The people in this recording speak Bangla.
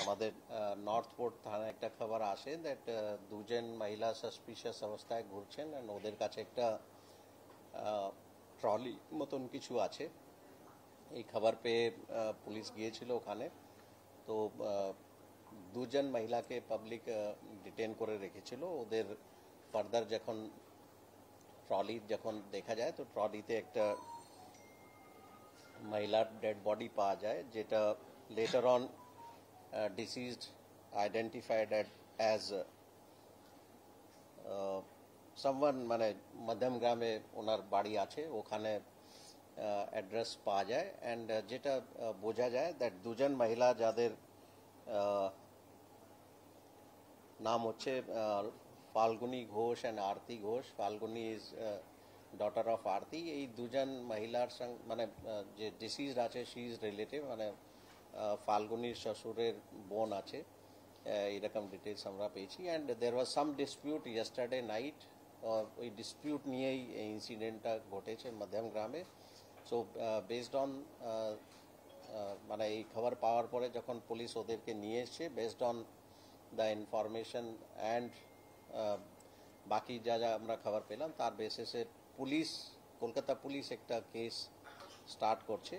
আমাদের নর্থ পোর্ট থানায় একটা খবর আসে দ্যাট দুজন মহিলা সাসপিশিয়াস অবস্থায় ঘুরছেন অ্যান্ড ওদের কাছে একটা ট্রলি মতন কিছু আছে। এই খবর পেয়ে পুলিশ গিয়েছিল ওখানে। তো দুজন মহিলাকে পাবলিক ডিটেন করে রেখেছিল। ওদের ফার্দার যখন ট্রলি যখন দেখা যায় তো ট্রলিতে একটা মহিলার ডেড বডি পাওয়া যায়, যেটা letter on deceased identified as someone, মানে মধ্যম গ্রামে ওনার বাড়ি আছে, ওখানে অ্যাড্রেস পাওয়া যায়। অ্যান্ড যেটা বোঝা যায় দ্যাট দুজন মহিলা যাদের নাম হচ্ছে Falguni Ghosh and Arati Ghosh. Falguni is daughter of Arati. এই দুজন মহিলার সঙ্গে মানে যে ডিসিজড আছে শি ইজ রিলেটিভ, মানে ফাল্গুনির শ্বশুরের বোন আছে, এরকম ডিটেলস আমরা পেয়েছি। And there was some dispute yesterday night. ওই ডিসপিউট নিয়েই এই ইনসিডেন্টটা ঘটেছে মধ্যম গ্রামে। সো বেসড অন মানে এই খবর পাওয়ার পরে যখন পুলিশ ওদেরকে নিয়ে এসছে, based on the information and বাকি যা যা আমরা খবর পেলাম তার বেসিসে পুলিশ, কলকাতা পুলিশ একটা কেস স্টার্ট করছে